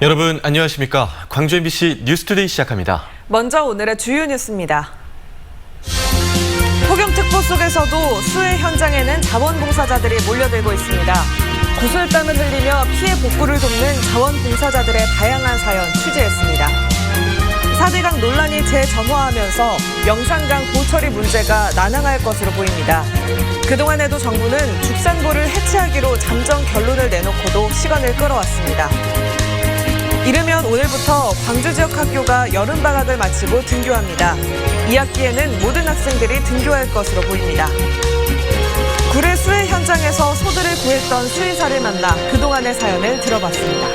여러분 안녕하십니까? 광주 MBC 뉴스투데이 시작합니다. 먼저 오늘의 주요 뉴스입니다. 폭염특보 속에서도 수해 현장에는 자원봉사자들이 몰려들고 있습니다. 구슬땀을 흘리며 피해 복구를 돕는 자원봉사자들의 다양한 사연 취재했습니다. 4대강 논란이 재점화하면서 영산강 보처리 문제가 난항할 것으로 보입니다. 그동안에도 정부는 죽산보를 해체하기로 잠정 결론을 내놓고도 시간을 끌어왔습니다. 이르면 오늘부터 광주 지역 학교가 여름방학을 마치고 등교합니다. 2학기에는 모든 학생들이 등교할 것으로 보입니다. 구례 수해 현장에서 소들을 구했던 수의사를 만나 그동안의 사연을 들어봤습니다.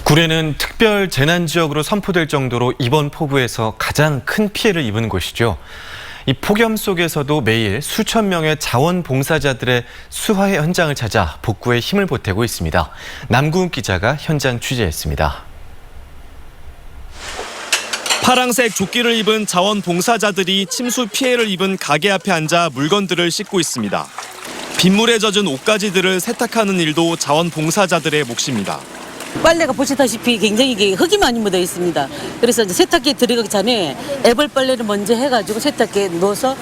구례는 특별 재난지역으로 선포될 정도로 이번 폭우에서 가장 큰 피해를 입은 곳이죠. 이 폭염 속에서도 매일 수천 명의 자원봉사자들의 수해 현장을 찾아 복구에 힘을 보태고 있습니다. 남구은 기자가 현장 취재했습니다. 파랑색 조끼를 입은 자원봉사자들이 침수 피해를 입은 가게 앞에 앉아 물건들을 씻고 있습니다. 빗물에 젖은 옷가지들을 세탁하는 일도 자원봉사자들의 몫입니다. 빨래가 보시다시피 굉장히 흙이 많이 묻어 있습니다. 그래서 이제 세탁기에 들어가기 전에 애벌 빨래를 먼저 해가지고 세탁기에 넣어서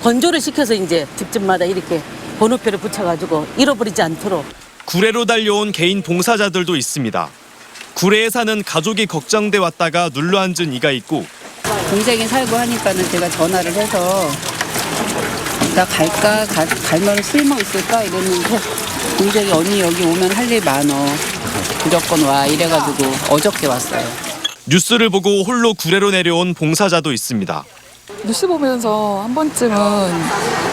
건조를 시켜서 이제 집집마다 이렇게 번호표를 붙여가지고 잃어버리지 않도록. 구례로 달려온 개인 봉사자들도 있습니다. 구례에 사는 가족이 걱정돼 왔다가 눌러앉은 이가 있고 동생이 살고 하니까는 제가 전화를 해서 나 갈까? 갈면 쓸모 있을까? 이랬는데 동생이 언니 여기 오면 할 일 많어. 무조건 와 이래가지고 어저께 왔어요. 뉴스를 보고 홀로 구례로 내려온 봉사자도 있습니다. 뉴스 보면서 한 번쯤은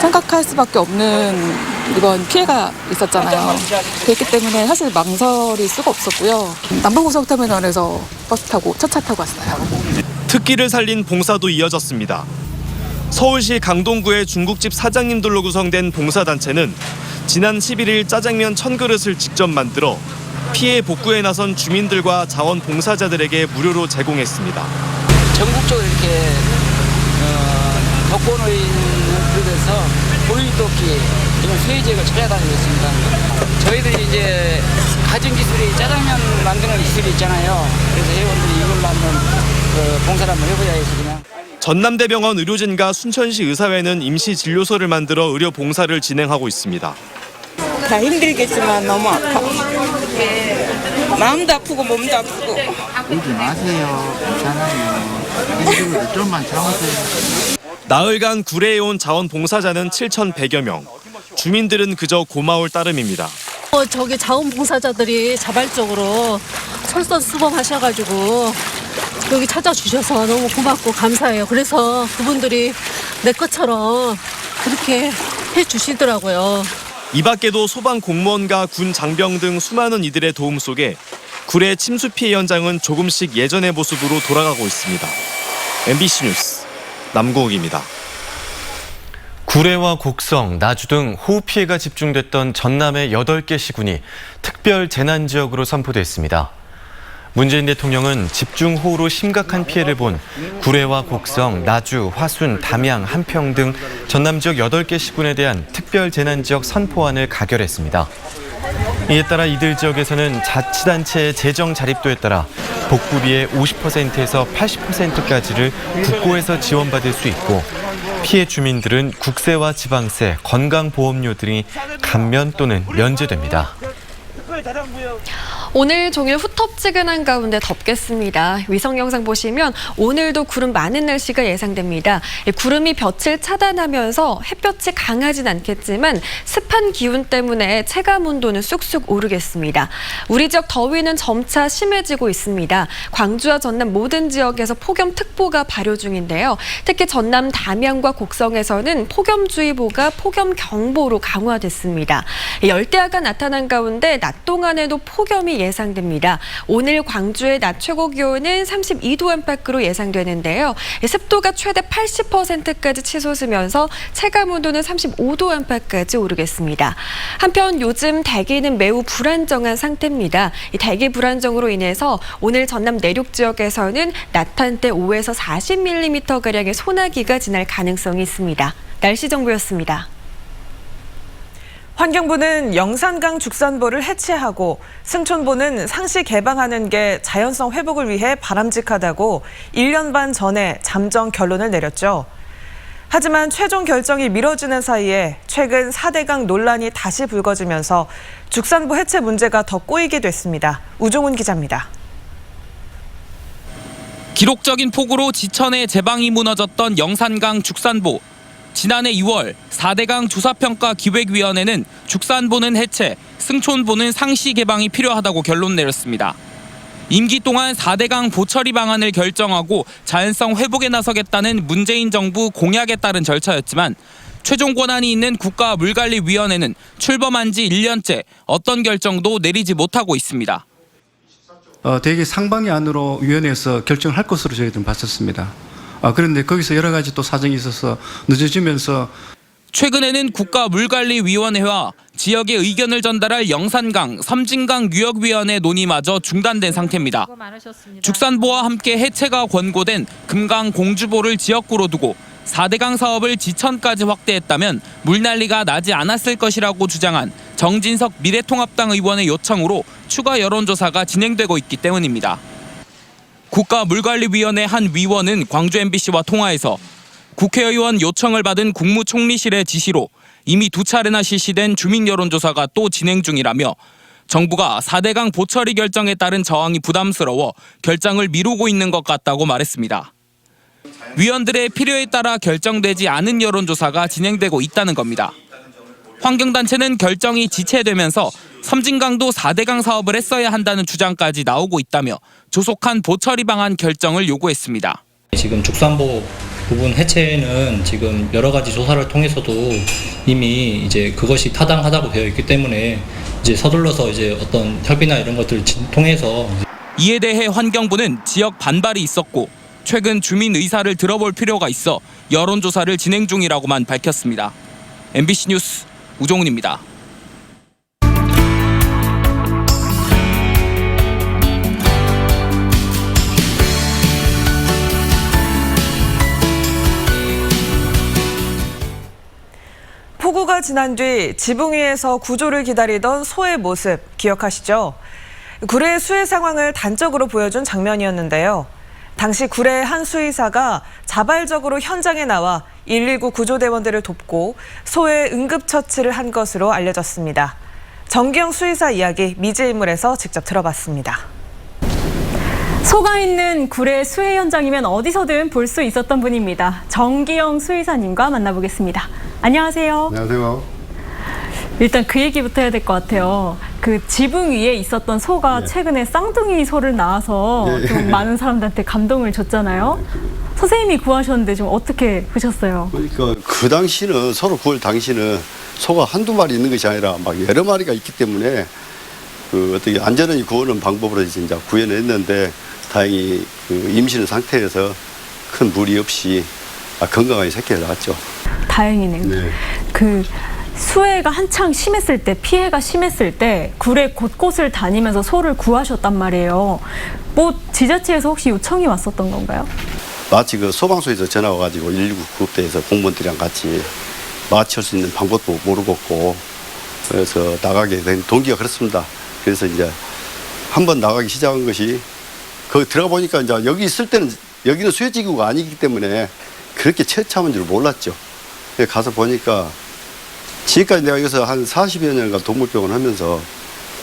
생각할 수밖에 없는 이번 피해가 있었잖아요. 그렇기 때문에 사실 망설일 수가 없었고요. 남부고속터미널에서 버스 타고 첫 차 타고 왔어요. 특기를 살린 봉사도 이어졌습니다. 서울시 강동구의 중국집 사장님들로 구성된 봉사단체는 지난 11일 짜장면 1000그릇을 직접 만들어 피해 복구에 나선 주민들과 자원봉사자들에게 무료로 제공했습니다. 전국적으로 이렇게 덕권의원을 비롯해서 보일도끼 이런 수혜지역을 찾아다니고 있습니다. 저희들이 이제 가진 기술이 짜장면 만드는 기술이 있잖아요. 그래서 회원들이 이걸로 한번 봉사를 한번 해보자 해서 그냥. 전남대병원 의료진과 순천시 의사회는 임시 진료소를 만들어 의료 봉사를 진행하고 있습니다. 다 힘들겠지만 너무 아파. 마음도 아프고 몸도 아프고. 울지 마세요. 괜찮아요. 힘들어도 좀만 참으세요. 나흘간 구례에 온 자원봉사자는 7,100여 명. 주민들은 그저 고마울 따름입니다. 저기 자원봉사자들이 자발적으로 솔선수범하셔가지고 여기 찾아주셔서 너무 고맙고 감사해요. 그래서 그분들이 내 것처럼 그렇게 해주시더라고요. 이 밖에도 소방 공무원과 군 장병 등 수많은 이들의 도움 속에 구례 침수 피해 현장은 조금씩 예전의 모습으로 돌아가고 있습니다. MBC 뉴스 남고욱입니다. 구례와 곡성, 나주 등 호우 피해가 집중됐던 전남의 8개 시군이 특별 재난지역으로 선포됐습니다. 문재인 대통령은 집중호우로 심각한 피해를 본 구례와 곡성, 나주, 화순, 담양, 한평 등 전남 지역 8개 시군에 대한 특별 재난지역 선포안을 가결했습니다. 이에 따라 이들 지역에서는 자치단체의 재정 자립도에 따라 복구비의 50%에서 80%까지를 국고에서 지원받을 수 있고 피해 주민들은 국세와 지방세, 건강보험료 등이 감면 또는 면제됩니다. 오늘 종일 후텁지근한 가운데 덥겠습니다. 위성 영상 보시면 오늘도 구름 많은 날씨가 예상됩니다. 구름이 볕을 차단하면서 햇볕이 강하진 않겠지만 습한 기운 때문에 체감 온도는 쑥쑥 오르겠습니다. 우리 지역 더위는 점차 심해지고 있습니다. 광주와 전남 모든 지역에서 폭염특보가 발효 중인데요. 특히 전남 담양과 곡성에서는 폭염주의보가 폭염경보로 강화됐습니다. 열대야가 나타난 가운데 낮 동안에도 폭염이 예상됩니다. 오늘 광주의 낮 최고 기온은 32도 안팎으로 예상되는데요. 습도가 최대 80%까지 치솟으면서 체감 온도는 35도 안팎까지 오르겠습니다. 한편 요즘 대기는 매우 불안정한 상태입니다. 이 대기 불안정으로 인해서 오늘 전남 내륙 지역에서는 낮 한때 5에서 40mm가량의 소나기가 지날 가능성이 있습니다. 날씨 정보였습니다. 환경부는 영산강 죽산보를 해체하고 승촌보는 상시 개방하는 게 자연성 회복을 위해 바람직하다고 1년 반 전에 잠정 결론을 내렸죠. 하지만 최종 결정이 미뤄지는 사이에 최근 4대강 논란이 다시 불거지면서 죽산보 해체 문제가 더 꼬이게 됐습니다. 우종훈 기자입니다. 기록적인 폭우로 지천의 제방이 무너졌던 영산강 죽산보. 지난해 2월 4대강 조사평가 기획위원회는 죽산보는 해체, 승촌보는 상시 개방이 필요하다고 결론 내렸습니다. 임기 동안 4대강 보처리 방안을 결정하고 자연성 회복에 나서겠다는 문재인 정부 공약에 따른 절차였지만 최종 권한이 있는 국가물관리위원회는 출범한 지 1년째 어떤 결정도 내리지 못하고 있습니다. 대개 상반기 안으로 위원회에서 결정을 할 것으로 저희들은 봤었습니다. 그런데 거기서 여러 가지 또 사정이 있어서 늦어지면서 최근에는 국가물관리위원회와 지역의 의견을 전달할 영산강, 섬진강 유역위원회 논의마저 중단된 상태입니다. 죽산보와 함께 해체가 권고된 금강 공주보를 지역구로 두고 4대강 사업을 지천까지 확대했다면 물난리가 나지 않았을 것이라고 주장한 정진석 미래통합당 의원의 요청으로 추가 여론조사가 진행되고 있기 때문입니다. 국가물관리위원회 한 위원은 광주 MBC와 통화에서 국회의원 요청을 받은 국무총리실의 지시로 이미 2차례나 실시된 주민 여론조사가 또 진행 중이라며 정부가 4대강 보처리 결정에 따른 저항이 부담스러워 결정을 미루고 있는 것 같다고 말했습니다. 위원들의 필요에 따라 결정되지 않은 여론조사가 진행되고 있다는 겁니다. 환경단체는 결정이 지체되면서 섬진강도 4대강 사업을 했어야 한다는 주장까지 나오고 있다며 조속한 보처리 방안 결정을 요구했습니다. 지금 죽산보 부분 해체는 지금 여러 가지 조사를 통해서도 이미 이제 그것이 타당하다고 되어 있기 때문에 이제 서둘러서 이제 어떤 협의나 이런 것들을 통해서 이에 대해 환경부는 지역 반발이 있었고 최근 주민 의사를 들어볼 필요가 있어 여론조사를 진행 중이라고만 밝혔습니다. MBC 뉴스 우종훈입니다. 폭우가 지난 뒤 지붕 위에서 구조를 기다리던 소의 모습 기억하시죠? 구례의 수해 상황을 단적으로 보여준 장면이었는데요. 당시 구례의 한 수의사가 자발적으로 현장에 나와 119 구조대원들을 돕고 소의 응급처치를 한 것으로 알려졌습니다. 정기영 수의사 이야기 미제인물에서 직접 들어봤습니다. 소가 있는 구례 수해 현장이면 어디서든 볼 수 있었던 분입니다. 정기영 수의사님과 만나보겠습니다. 안녕하세요. 안녕하세요. 일단 그 얘기부터 해야 될 것 같아요. 그 지붕 위에 있었던 소가 최근에 쌍둥이 소를 낳아서 좀 많은 사람들한테 감동을 줬잖아요. 선생님이 구하셨는데 좀 어떻게 보셨어요? 그러니까 그 당시는 서로 구할 당시는 소가 한두 마리 있는 것이 아니라 막 여러 마리가 있기 때문에 그 어떻게 안전하게 구하는 방법으로 이제 구해냈는데 다행히 그 임신 상태에서 큰 무리 없이 건강하게 새끼가 나왔죠. 다행이네요. 네. 그 수해가 한창 심했을 때, 피해가 심했을 때 구례 곳곳을 다니면서 소를 구하셨단 말이에요. 뭐 지자체에서 혹시 요청이 왔었던 건가요? 마치 그 소방서에서 전화 와가지고 119 구급대에서 공무원들이랑 같이 마취할 수 있는 방법도 모르겠고 그래서 나가게 된 동기가 그렇습니다. 그래서 이제 한번 나가기 시작한 것이 거기 들어가 보니까 이제 여기 있을 때는 여기는 수해지구가 아니기 때문에 그렇게 처참한 줄 몰랐죠. 가서 보니까 지금까지 내가 여기서 한 40여 년간 동물병원 하면서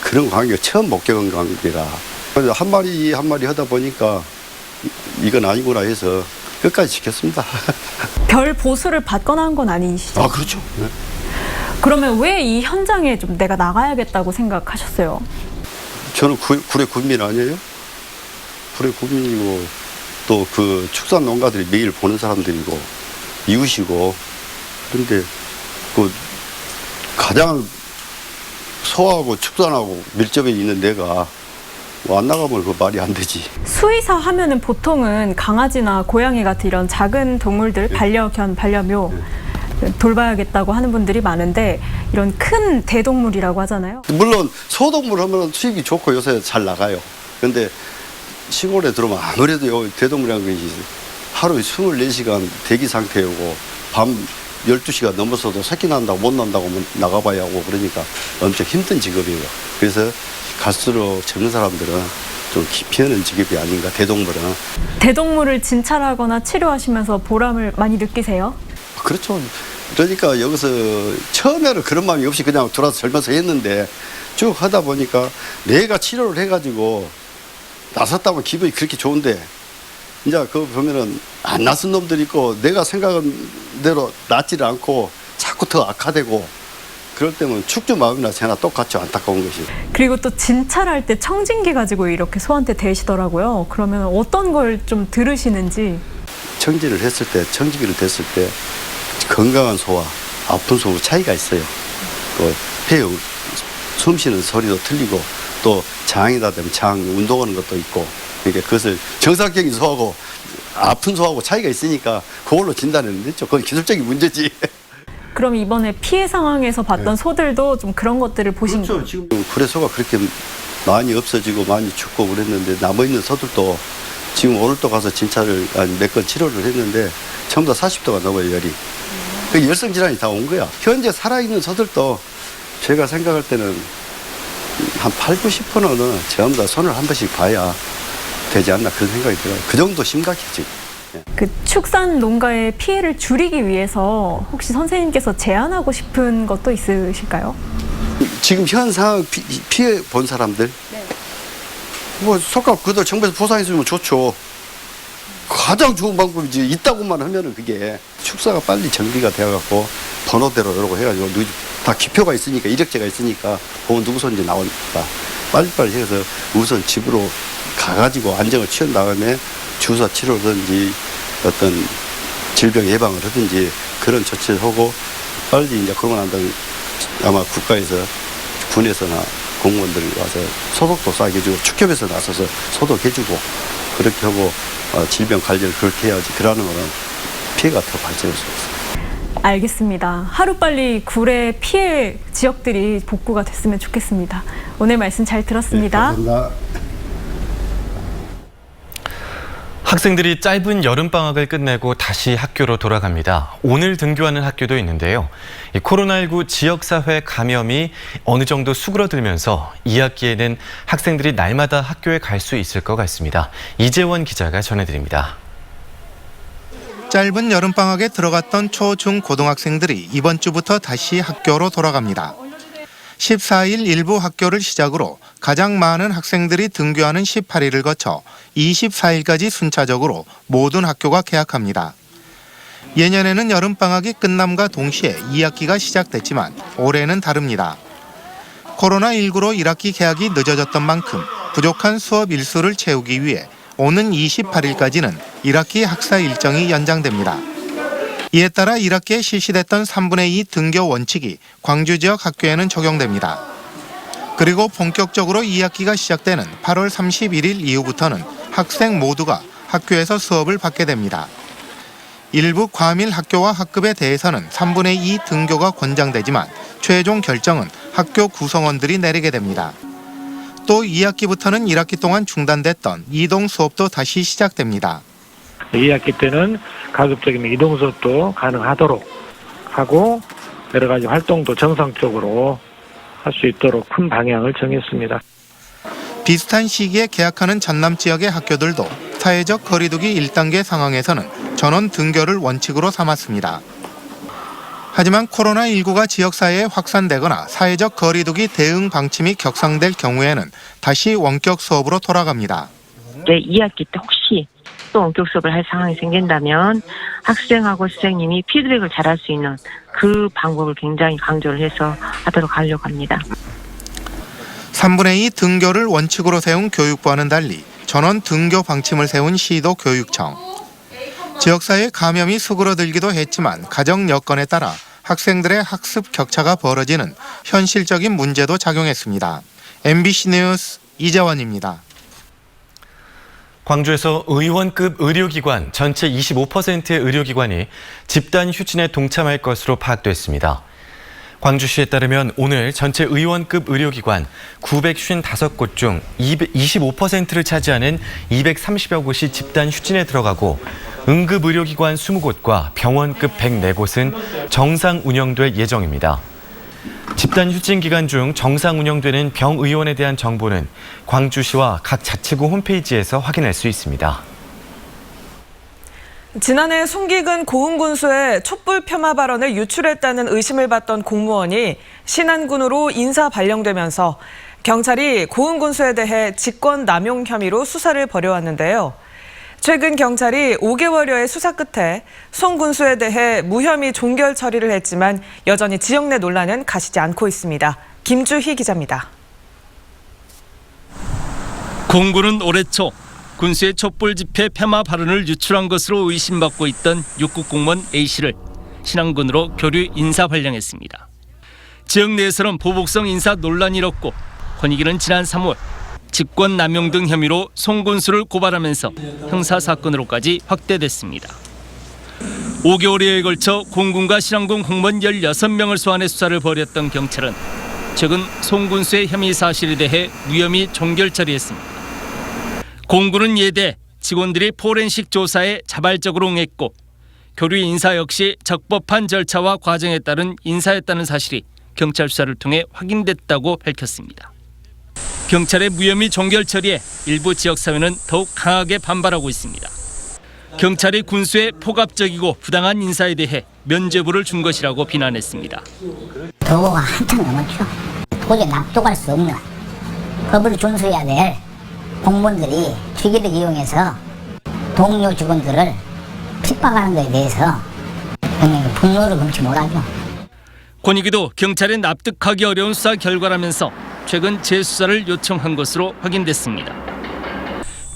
그런 관계가 처음 못 겪은 관계라 그래서 한 마리 한 마리 하다 보니까 이건 아니구나 해서 끝까지 지켰습니다. 별 보수를 받거나 한 건 아니시죠? 그렇죠. 네. 그러면 왜 이 현장에 좀 내가 나가야겠다고 생각하셨어요? 저는 구례 구민 아니에요? 구례 구민이고 또 그 축산 농가들이 매일 보는 사람들이고 이웃이고 그런데 그 가장 소하고 축산하고 밀접해 있는 내가 안 나가면 그 말이 안 되지. 수의사 하면은 보통은 강아지나 고양이 같은 이런 작은 동물들, 반려견, 반려묘 돌봐야겠다고 하는 분들이 많은데 이런 큰 대동물이라고 하잖아요. 물론 소동물 하면 수입이 좋고 요새 잘 나가요. 근데 시골에 들어오면 아무래도 대동물이라는 것이 하루에 24시간 대기 상태이고 밤 12시가 넘어서도 새끼 난다고 못 난다고 나가봐야 하고 그러니까 엄청 힘든 직업이에요. 그래서 갈수록 젊은 사람들은 좀 기피하는 직업이 아닌가, 대동물은. 대동물을 진찰하거나 치료하시면서 보람을 많이 느끼세요? 그렇죠. 그러니까 여기서 처음에는 그런 마음이 없이 그냥 돌아서 젊어서 했는데 쭉 하다 보니까 내가 치료를 해가지고 나섰다면 기분이 그렇게 좋은데 이제 그거 보면은 안 나선 놈들 있고 내가 생각한 대로 낫지를 않고 자꾸 더 악화되고 그럴 때면 축주 마음이나 새나 똑같이 안타까운 것이. 그리고 또 진찰할 때 청진기 가지고 이렇게 소한테 대시더라고요. 그러면 어떤 걸 좀 들으시는지. 청진을 했을 때, 청진기를 댔을 때 건강한 소와 아픈 소 차이가 있어요. 또 폐 숨쉬는 소리도 틀리고 또 장이다 되면 장 운동하는 것도 있고 그러니까 그것을 정상적인 소하고 아픈 소하고 차이가 있으니까 그걸로 진단을 했죠. 그건 기술적인 문제지. 그럼 이번에 피해 상황에서 봤던 소들도 좀 그런 것들을 보신 거죠? 지금 구례소가 그렇게 많이 없어지고 많이 죽고 그랬는데 남아있는 소들도 지금 오늘 또 가서 진찰을 몇 건 치료를 했는데 전부 다 40도가 넘어요, 열이. 그 열성 질환이 다 온 거야. 현재 살아있는 소들도 제가 생각할 때는 한 8, 90%는 전부 다 손을 한 번씩 봐야 되지 않나 그런 생각이 들어요. 그 정도 심각해지. 그 축산 농가의 피해를 줄이기 위해서 혹시 선생님께서 제안하고 싶은 것도 있으실까요? 지금 현 상황 피해 본 사람들 뭐 속값 그대로 정부에서 보상해주면 좋죠. 가장 좋은 방법이지. 있다고만 하면은 그게 축사가 빨리 정비가 되어갖고 번호대로 이러고 해가지고 다 기표가 있으니까 이력제가 있으니까 그건 누구 손인지 나오니까 빨리빨리 해서 우선 집으로 가가지고 안정을 취한 다음에 주사 치료든지 어떤 질병 예방을 하든지 그런 조치를 하고 빨리 이제 그러고 난 다음에 아마 국가에서 군에서나 공무원들이 와서 소독도 싸게 해주고 축협에서 나서서 소독해주고 그렇게 하고 질병 관리를 그렇게 해야지 그러는 거는 피해가 더 발생할 수 있어요. 알겠습니다. 하루빨리 구례 피해 지역들이 복구가 됐으면 좋겠습니다. 오늘 말씀 잘 들었습니다. 네, 감사합니다. 학생들이 짧은 여름방학을 끝내고 다시 학교로 돌아갑니다. 오늘 등교하는 학교도 있는데요. 코로나19 지역사회 감염이 어느 정도 수그러들면서 2학기에는 학생들이 날마다 학교에 갈 수 있을 것 같습니다. 이재원 기자가 전해드립니다. 짧은 여름방학에 들어갔던 초, 중, 고등학생들이 이번 주부터 다시 학교로 돌아갑니다. 14일 일부 학교를 시작으로 가장 많은 학생들이 등교하는 18일을 거쳐 24일까지 순차적으로 모든 학교가 개학합니다. 예년에는 여름방학이 끝남과 동시에 2학기가 시작됐지만 올해는 다릅니다. 코로나19로 1학기 개학이 늦어졌던 만큼 부족한 수업 일수를 채우기 위해 오는 28일까지는 1학기 학사 일정이 연장됩니다. 이에 따라 1학기에 실시됐던 3분의 2 등교 원칙이 광주 지역 학교에는 적용됩니다. 그리고 본격적으로 2학기가 시작되는 8월 31일 이후부터는 학생 모두가 학교에서 수업을 받게 됩니다. 일부 과밀 학교와 학급에 대해서는 3분의 2 등교가 권장되지만 최종 결정은 학교 구성원들이 내리게 됩니다. 또 2학기부터는 1학기 동안 중단됐던 이동 수업도 다시 시작됩니다. 2학기 때는 가급적이면 이동 수업도 가능하도록 하고 여러 가지 활동도 정상적으로 할 수 있도록 큰 방향을 정했습니다. 비슷한 시기에 개학하는 전남 지역의 학교들도 사회적 거리두기 1단계 상황에서는 전원 등교를 원칙으로 삼았습니다. 하지만 코로나19가 지역사회에 확산되거나 사회적 거리두기 대응 방침이 격상될 경우에는 다시 원격 수업으로 돌아갑니다. 2학기 때 혹시 또 원격 수업을 할 상황이 생긴다면 학생하고 선생님이 피드백을 잘할 수 있는 그 방법을 굉장히 강조를 해서 하도록 하려고 합니다. 3분의 2 등교를 원칙으로 세운 교육부와는 달리 전원 등교 방침을 세운 시도 교육청. 지역사회 감염이 수그러들기도 했지만 가정 여건에 따라 학생들의 학습 격차가 벌어지는 현실적인 문제도 작용했습니다. MBC 뉴스 이재원입니다. 광주에서 의원급 의료기관 전체 25%의 의료기관이 집단 휴진에 동참할 것으로 파악됐습니다. 광주시에 따르면 오늘 전체 의원급 의료기관 955곳 중 25%를 차지하는 230여 곳이 집단 휴진에 들어가고 응급의료기관 20곳과 병원급 104곳은 정상 운영될 예정입니다. 집단 휴진 기간 중 정상 운영되는 병의원에 대한 정보는 광주시와 각 자치구 홈페이지에서 확인할 수 있습니다. 지난해 송기근 고흥군수의 촛불 폄하 발언을 유출했다는 의심을 받던 공무원이 신안군으로 인사 발령되면서 경찰이 고흥군수에 대해 직권 남용 혐의로 수사를 벌여왔는데요. 최근 경찰이 5개월여의 수사 끝에 송 군수에 대해 무혐의 종결 처리를 했지만 여전히 지역 내 논란은 가시지 않고 있습니다. 김주희 기자입니다. 공군은 올해 초 군수의 촛불 집회 폐마 발언을 유출한 것으로 의심받고 있던 6급 공무원 A씨를 신안군으로 교류 인사 발령했습니다. 지역 내에서는 보복성 인사 논란이 일었고 권익위는 지난 3월 직권 남용 등 혐의로 송 군수를 고발하면서 형사사건으로까지 확대됐습니다. 5개월여에 걸쳐 공군과 신안군 공무원 16명을 소환해 수사를 벌였던 경찰은 최근 송 군수의 혐의 사실에 대해 무혐의 종결 처리했습니다. 공군은 이에 대해 직원들이 포렌식 조사에 자발적으로 응했고 교류 인사 역시 적법한 절차와 과정에 따른 인사였다는 사실이 경찰 수사를 통해 확인됐다고 밝혔습니다. 경찰의 무혐의 종결 처리에 일부 지역사회는 더욱 강하게 반발하고 있습니다. 경찰이 군수의 포갑적이고 부당한 인사에 대해 면죄부를 준 것이라고 비난했습니다. 도가 한참 넘었죠. 도저히 납득할 수 없는 법을 준수해야 될 공무원들이 기기를 이용해서 동료 직원들을 핍박하는 것에 대해서 분노를 금치 못하죠. 권익위도 경찰에 납득하기 어려운 수사 결과라면서 최근 재수사를 요청한 것으로 확인됐습니다.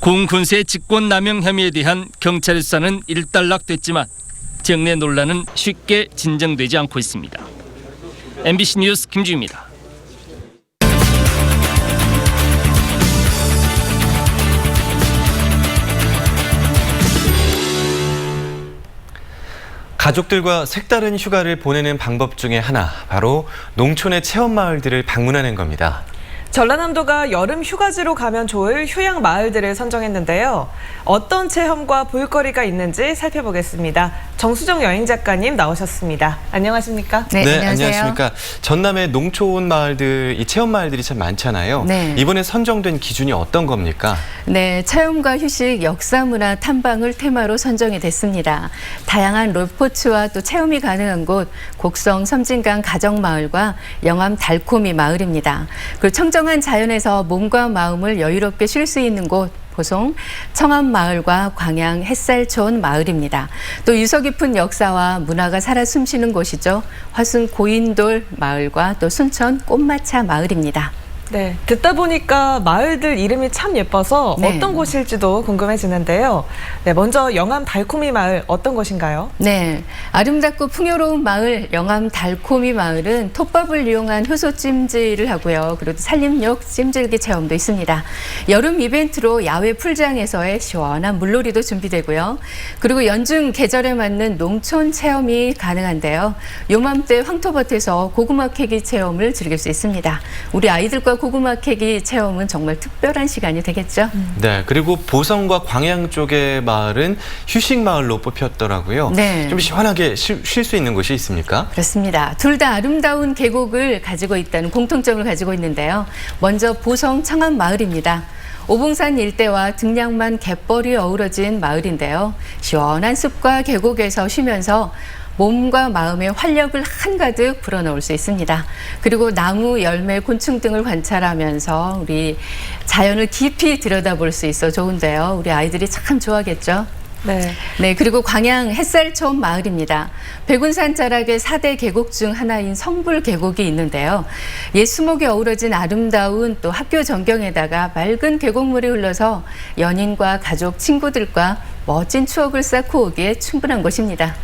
공 군수의 직권 남용 혐의에 대한 경찰의 수사는 일단락됐지만 지역 내 논란은 쉽게 진정되지 않고 있습니다. MBC 뉴스 김주희입니다. 가족들과 색다른 휴가를 보내는 방법 중에 하나, 바로 농촌의 체험마을들을 방문하는 겁니다. 전라남도가 여름 휴가지로 가면 좋을 휴양 마을들을 선정했는데요. 어떤 체험과 볼거리가 있는지 살펴보겠습니다. 정수정 여행 작가님 나오셨습니다. 안녕하십니까? 네, 안녕하십니까? 전남의 농촌 마을들, 이 체험 마을들이 참 많잖아요. 네. 이번에 선정된 기준이 어떤 겁니까? 네, 체험과 휴식, 역사문화 탐방을 테마로 선정이 됐습니다. 다양한 롤포츠와 또 체험이 가능한 곳, 곡성 섬진강 가정마을과 영암 달코미 마을입니다. 그리고 청정한 자연에서 몸과 마음을 여유롭게 쉴 수 있는 곳, 보송 청암마을과 광양 햇살촌 마을입니다. 또 유서 깊은 역사와 문화가 살아 숨쉬는 곳이죠. 화순 고인돌 마을과 또 순천 꽃마차 마을입니다. 네, 듣다 보니까 마을들 이름이 참 예뻐서 네. 어떤 곳일지도 궁금해지는데요. 네, 먼저 영암 달코미 마을 어떤 곳인가요? 네, 아름답고 풍요로운 마을 영암 달코미 마을은 톱밥을 이용한 효소 찜질을 하고요. 그리고 산림욕 찜질기 체험도 있습니다. 여름 이벤트로 야외 풀장에서의 시원한 물놀이도 준비되고요. 그리고 연중 계절에 맞는 농촌 체험이 가능한데요. 요맘때 황토밭에서 고구마 캐기 체험을 즐길 수 있습니다. 우리 아이들과 고구마 캐기 체험은 정말 특별한 시간이 되겠죠. 네, 그리고 보성과 광양 쪽의 마을은 휴식 마을로 뽑혔더라고요. 네. 좀 시원하게 쉴 수 있는 곳이 있습니까? 그렇습니다. 둘 다 아름다운 계곡을 가지고 있다는 공통점을 가지고 있는데요. 먼저 보성 청암 마을입니다. 오봉산 일대와 등량만 갯벌이 어우러진 마을인데요. 시원한 숲과 계곡에서 쉬면서 몸과 마음의 활력을 한가득 불어넣을 수 있습니다. 그리고 나무, 열매, 곤충 등을 관찰하면서 우리 자연을 깊이 들여다볼 수 있어 좋은데요. 우리 아이들이 참 좋아하겠죠. 네, 그리고 광양 햇살촌 마을입니다. 백운산 자락의 4대 계곡 중 하나인 성불 계곡이 있는데요. 옛 수목이 어우러진 아름다운 또 학교 전경에다가 맑은 계곡물이 흘러서 연인과 가족, 친구들과 멋진 추억을 쌓고 오기에 충분한 곳입니다.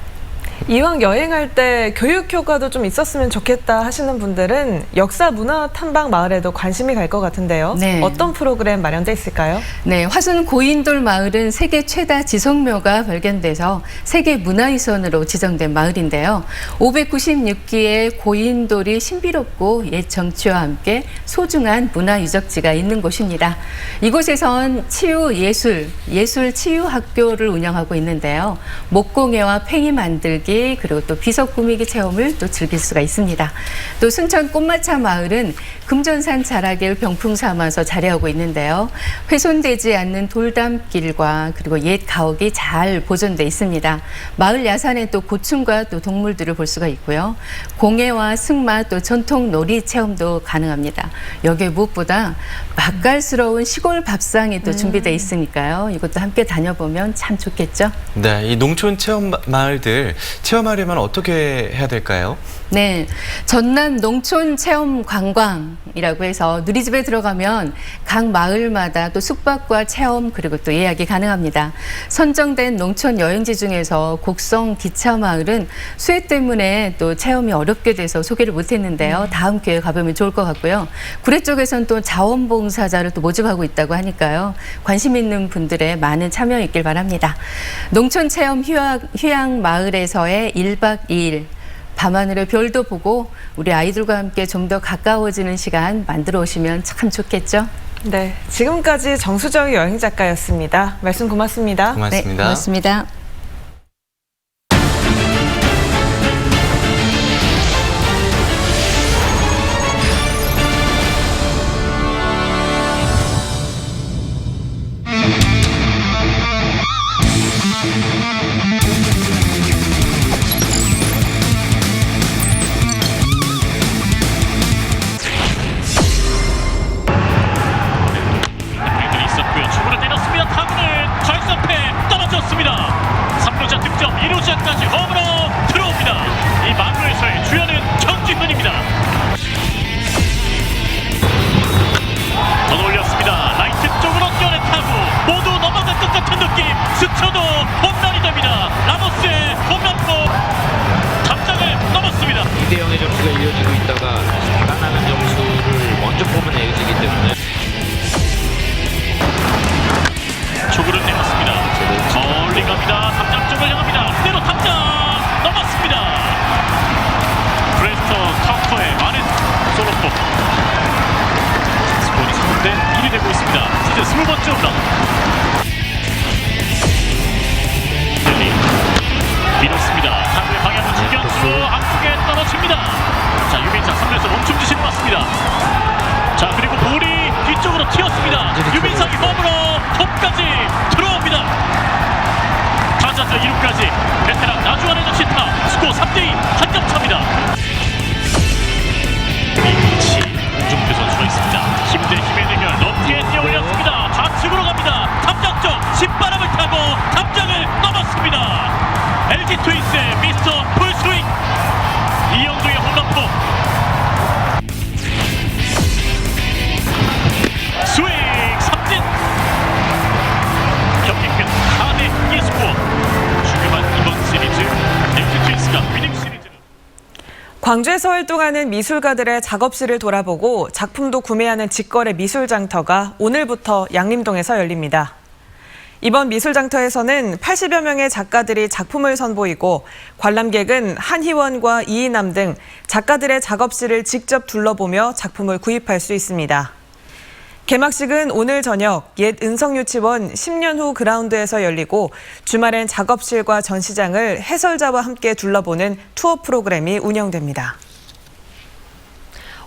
이왕 여행할 때 교육 효과도 좀 있었으면 좋겠다 하시는 분들은 역사 문화 탐방 마을에도 관심이 갈 것 같은데요. 네. 어떤 프로그램 마련돼 있을까요? 네, 화순 고인돌 마을은 세계 최다 지성묘가 발견돼서 세계 문화유산으로 지정된 마을인데요. 596기의 고인돌이 신비롭고 옛 정취와 함께 소중한 문화유적지가 있는 곳입니다. 이곳에선 예술 치유학교를 운영하고 있는데요. 목공예와 팽이 만들기 그리고 또 비석 꾸미기 체험을 또 즐길 수가 있습니다. 또 순천 꽃마차 마을은 금전산 자락을 병풍 삼아서 자리하고 있는데요. 훼손되지 않는 돌담길과 그리고 옛 가옥이 잘 보존돼 있습니다. 마을 야산에 또 고충과 또 동물들을 볼 수가 있고요. 공예와 승마 또 전통 놀이 체험도 가능합니다. 여기에 무엇보다 맛깔스러운 시골 밥상이 또 준비돼 있으니까요. 이것도 함께 다녀보면 참 좋겠죠. 네, 이 농촌 체험 마을들 체험하려면 어떻게 해야 될까요? 네, 전남 농촌 체험 관광이라고 해서 누리집에 들어가면 각 마을마다 또 숙박과 체험 그리고 또 예약이 가능합니다. 선정된 농촌 여행지 중에서 곡성 기차 마을은 수해 때문에 또 체험이 어렵게 돼서 소개를 못했는데요. 다음 기회에 가보면 좋을 것 같고요. 구례 쪽에서는 또 자원봉사자를 또 모집하고 있다고 하니까요. 관심 있는 분들의 많은 참여 있길 바랍니다. 농촌 체험 휴양 마을에서의 1박 2일 밤하늘의 별도 보고 우리 아이들과 함께 좀 더 가까워지는 시간 만들어 오시면 참 좋겠죠? 네, 지금까지 정수정 여행 작가였습니다. 말씀 고맙습니다. 고맙습니다. 네, 고맙습니다. 스쳐도 홈런이 됩니다. 라모스의 홈런포 담장을 넘었습니다. 2대0의 점수가 이어지고 있다가 살아나는 점수를 먼저 보면 이어지기 때문에 초구를 내렸습니다. 멀리 갑니다. 담장 쪽을 향합니다. 그대로 담장 넘었습니다. 브레스터 카운터에 많은 솔로포. 스코어는 3대 1이 되고 있습니다. 시즌 20번째 홈런. 밀었습니다. 타구의 방향은 중견수 앞쪽에 떨어집니다. 자, 유민상 3루에서 멈춤 지시를 받습니다. 자, 그리고 볼이 뒤쪽으로 튀었습니다. 유민상이 홈으로 톱까지 들어옵니다. 타자저 2루까지 베테랑 나주환의 적시타. 스코어 3대2 한 점 차입니다. 이치 홍준표 선수가 있습니다. 힘 대 힘의 대결 높게 뛰어올렸습니다. 좌측으로 갑니다. 담장 쪽 신바람을 타고 담장을 넘었습니다. LG 트윈스의 미스터 풀스윙 이영두의 홈런포 스윙 삼진 경기 끝 4대2의 스코어 중요한 이번 시리즈 LG 트윈스가 위닝 시리즈를 광주에서 활동하는 미술가들의 작업실을 돌아보고 작품도 구매하는 직거래 미술장터가 오늘부터 양림동에서 열립니다. 이번 미술장터에서는 80여 명의 작가들이 작품을 선보이고 관람객은 한희원과 이이남 등 작가들의 작업실을 직접 둘러보며 작품을 구입할 수 있습니다. 개막식은 오늘 저녁 옛 은성유치원 10년 후 그라운드에서 열리고 주말엔 작업실과 전시장을 해설자와 함께 둘러보는 투어 프로그램이 운영됩니다.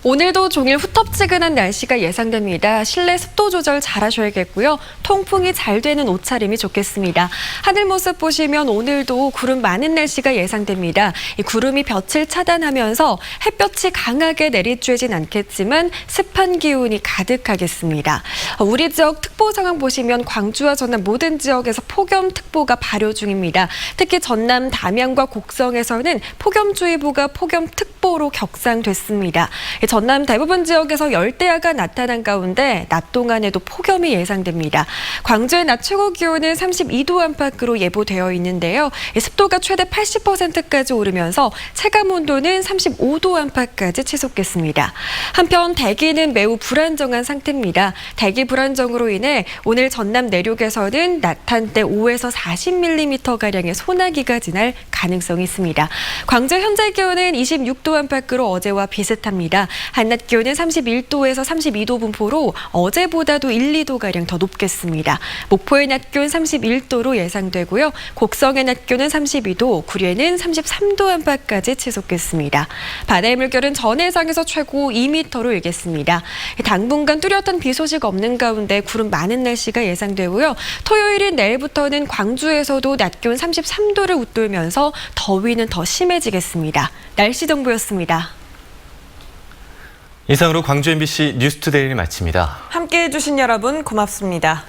오늘도 종일 후텁지근한 날씨가 예상됩니다. 실내 습도 조절 잘 하셔야겠고요. 통풍이 잘 되는 옷차림이 좋겠습니다. 하늘 모습 보시면 오늘도 구름 많은 날씨가 예상됩니다. 이 구름이 볕을 차단하면서 햇볕이 강하게 내리쬐진 않겠지만 습한 기운이 가득하겠습니다. 우리 지역 특보 상황 보시면 광주와 전남 모든 지역에서 폭염특보가 발효 중입니다. 특히 전남 담양과 곡성에서는 폭염주의보가 폭염특보 속보로 격상됐습니다. 전남 대부분 지역에서 열대야가 나타난 가운데 낮 동안에도 폭염이 예상됩니다. 광주의 낮 최고 기온은 32도 안팎으로 예보되어 있는데요. 습도가 최대 80%까지 오르면서 체감 온도는 35도 안팎까지 치솟겠습니다. 한편 대기는 매우 불안정한 상태입니다. 대기 불안정으로 인해 오늘 전남 내륙에서는 낮 한때 5에서 40mm가량의 소나기가 지날 가능성이 있습니다. 광주 현재 기온은 26도 안팎으로 어제와 비슷합니다. 한낮 기온은 31도에서 32도 분포로 어제보다도 1, 2도가량 더 높겠습니다. 목포의 낮 기온 31도로 예상되고요. 곡성의 낮 기온은 32도, 구례는 33도 안팎까지 치솟겠습니다. 바다의 물결은 전 해상에서 최고 2m로 일겠습니다. 당분간 뚜렷한 비 소식 없는 가운데 구름 많은 날씨가 예상되고요. 토요일인 내일부터는 광주에서도 낮 기온 33도를 웃돌면서 더위는 더 심해지겠습니다. 날씨 정보였습니다. 이상으로 광주 MBC 뉴스투데이를 마칩니다. 함께해 주신 여러분 고맙습니다.